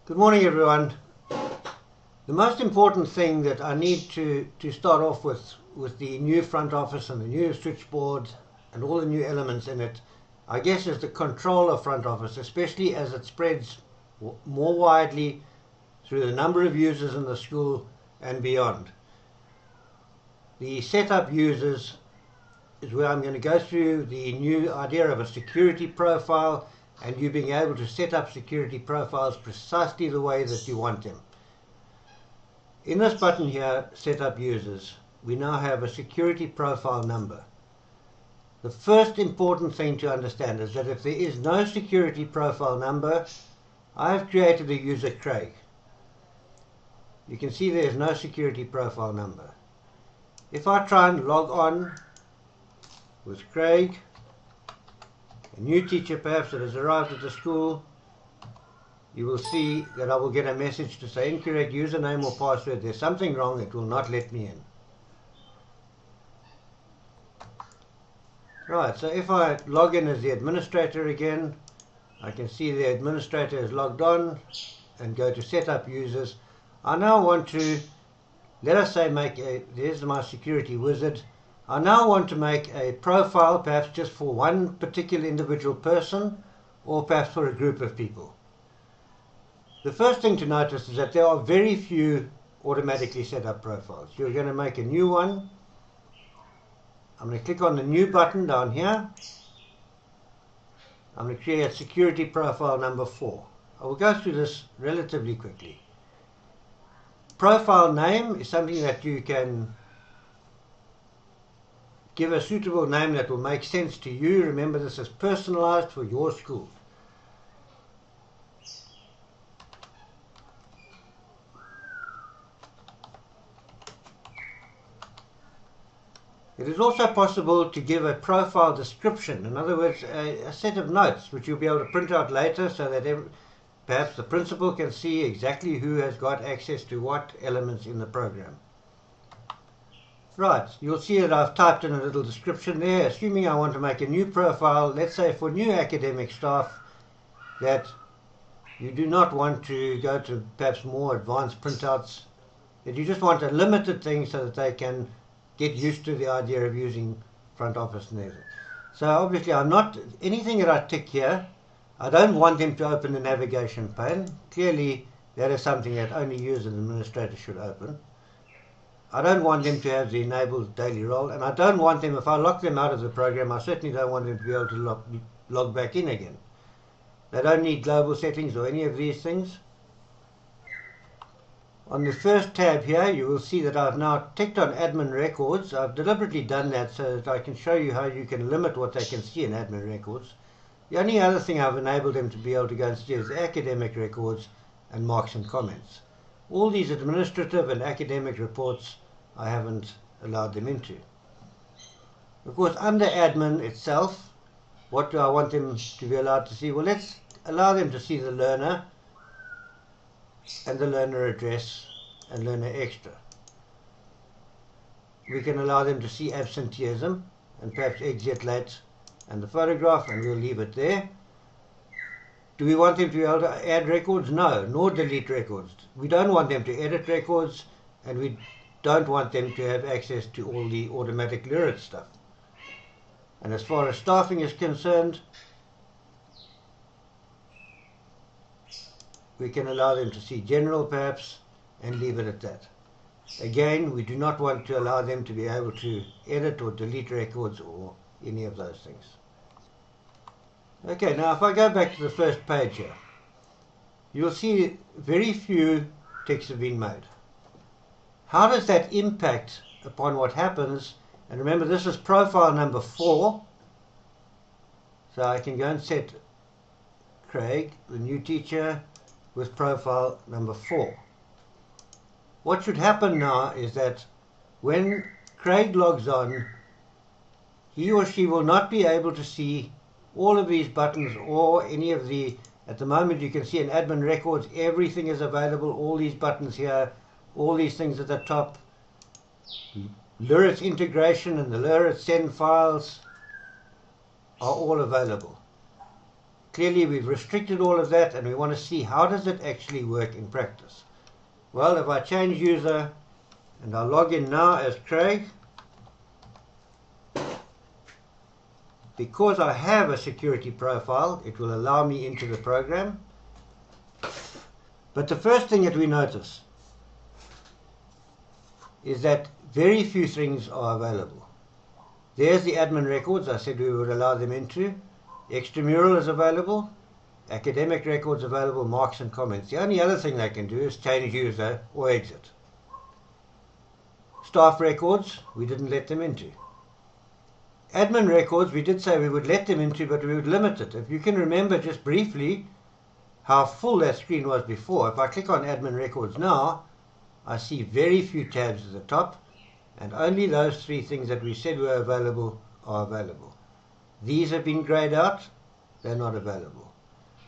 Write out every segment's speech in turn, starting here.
Good morning, everyone. The most important thing that I need to start off with the new front office and the new switchboard and all the new elements in it, I guess, is the control of front office, especially as it spreads more widely through the number of users in the school and beyond. The setup users is where I'm going to go through the new idea of a security profile and you being able to set up security profiles precisely the way that you want them. In this button here, Set Up Users, we now have a security profile number. The first important thing to understand is that if there is no security profile number, I have created a user Craig. You can see there is no security profile number. If I try and log on with Craig, a new teacher perhaps that has arrived at the school, you will see that I will get a message to say incorrect username or password. There's something wrong, it will not let me in. Right, so if I log in as the administrator again, I can see the administrator is logged on and go to set up users. I now want to, let us say, there's my security wizard. I now want to make a profile, perhaps just for one particular individual person, or perhaps for a group of people. The first thing to notice is that there are very few automatically set up profiles. You're going to make a new one. I'm going to click on the new button down here. I'm going to create security profile number 4. I will go through this relatively quickly. Profile name is something that you can give a suitable name that will make sense to you. Remember, this is personalized for your school. It is also possible to give a profile description, in other words, a set of notes which you'll be able to print out later so that perhaps the principal can see exactly who has got access to what elements in the program. Right, you'll see that I've typed in a little description there, assuming I want to make a new profile, let's say for new academic staff, that you do not want to go to perhaps more advanced printouts, that you just want a limited thing so that they can get used to the idea of using front office and everything. So obviously anything that I tick here, I don't want them to open the navigation pane. Clearly that is something that only you as an administrator should open. I don't want them to have the enabled daily role, and I don't want them, if I lock them out of the program, I certainly don't want them to be able to log back in again. They don't need global settings or any of these things. On the first tab here, you will see that I've now ticked on admin records. I've deliberately done that so that I can show you how you can limit what they can see in admin records. The only other thing I've enabled them to be able to go and see is academic records and marks and comments. All these administrative and academic reports I haven't allowed them into. Of course, under admin itself, what do I want them to be allowed to see? Well, let's allow them to see the learner and the learner address and learner extra. We can allow them to see absenteeism and perhaps exit late and the photograph, and we'll leave it there. Do we want them to be able to add records? No, nor delete records. We don't want them to edit records, and we don't want them to have access to all the automatic lyric stuff. And as far as staffing is concerned, we can allow them to see general perhaps and leave it at that. Again, we do not want to allow them to be able to edit or delete records or any of those things. Okay, now if I go back to the first page here, you'll see very few ticks have been made. How does that impact upon what happens? And remember, this is profile number 4. So I can go and set Craig, the new teacher, with profile number 4. What should happen now is that when Craig logs on, he or she will not be able to see all of these buttons or any of the, at the moment you can see in admin records, everything is available, all these buttons here, all these things at the top, Lyrit integration and the Lyrit send files are all available. clearly we've restricted all of that, and we want to see how does it actually work in practice. Well, if I change user and I'll log in now as Craig, because I have a security profile, it will allow me into the program. But the first thing that we notice is that very few things are available. There's the admin records I said we would allow them into. Extramural is available. Academic records available, marks and comments. The only other thing they can do is change user or exit. Staff records, we didn't let them into. Admin records, we did say we would let them into, but we would limit it. If you can remember just briefly how full that screen was before, if I click on admin records now, I see very few tabs at the top, and only those 3 things that we said were available are available. These have been grayed out, they're not available.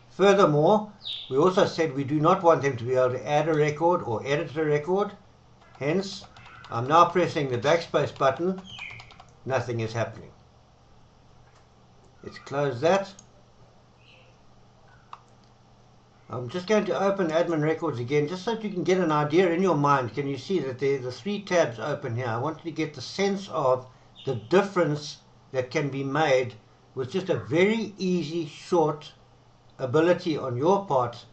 Furthermore, we also said we do not want them to be able to add a record or edit a record. Hence, I'm now pressing the backspace button, nothing is happening. Let's close that. I'm just going to open admin records again, just so that you can get an idea in your mind. Can you see that there are the 3 tabs open here? I want you to get the sense of the difference that can be made with just a very easy, short ability on your part,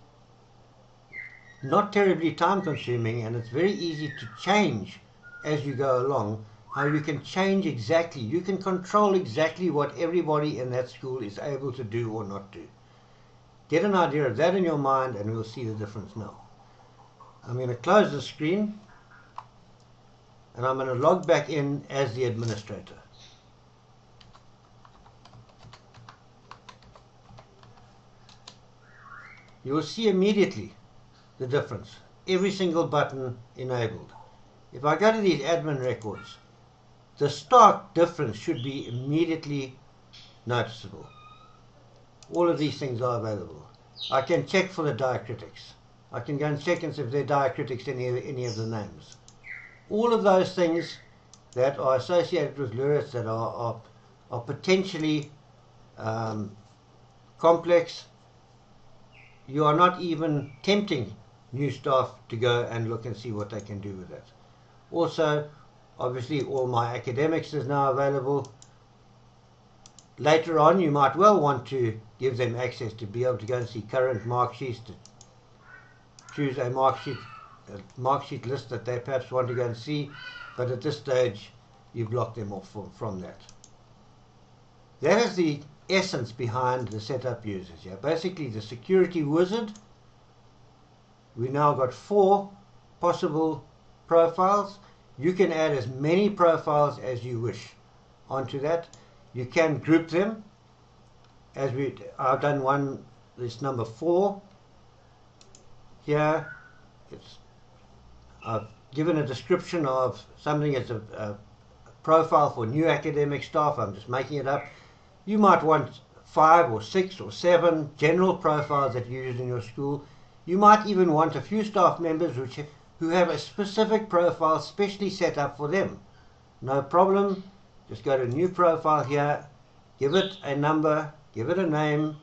not terribly time consuming, and it's very easy to change as you go along. How you can change exactly, you can control exactly what everybody in that school is able to do or not do. Get an idea of that in your mind and we'll see the difference now. I'm going to close the screen and I'm going to log back in as the administrator. You will see immediately the difference. Every single button enabled. If I go to these admin records, the stark difference should be immediately noticeable. All of these things are available. I can check for the diacritics. I can go and check and see if there are diacritics in any of the names. All of those things that are associated with lyrics that are potentially complex, you are not even tempting new staff to go and look and see what they can do with that. Also, obviously all my academics is now available. Later on you might well want to give them access to be able to go and see current mark sheets, to choose a mark sheet list that they perhaps want to go and see, but at this stage you block them off from that. That is the essence behind the setup users here. Basically the security wizard. We now got 4 possible profiles. You can add as many profiles as you wish onto that. You can group them, as I've done one, this number 4 here. I've given a description of something as a profile for new academic staff. I'm just making it up. You might want 5 or 6 or 7 general profiles that you use in your school. You might even want a few staff members who have a specific profile specially set up for them. No problem. Just go to new profile here, give it a number, give it a name,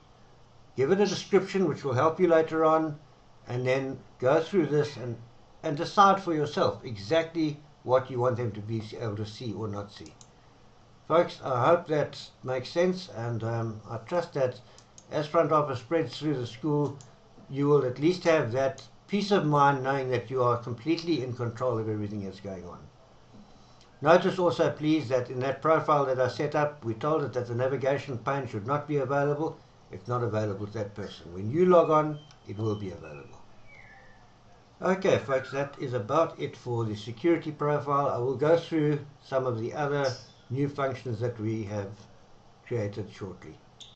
give it a description which will help you later on, and then go through this and decide for yourself exactly what you want them to be able to see or not see. Folks, I hope that makes sense, and I trust that as front office spreads through the school, you will at least have that peace of mind knowing that you are completely in control of everything that's going on. Notice also, please, that in that profile that I set up, we told it that the navigation pane should not be available. It's not available to that person. When you log on, it will be available. Okay, folks, that is about it for the security profile. I will go through some of the other new functions that we have created shortly.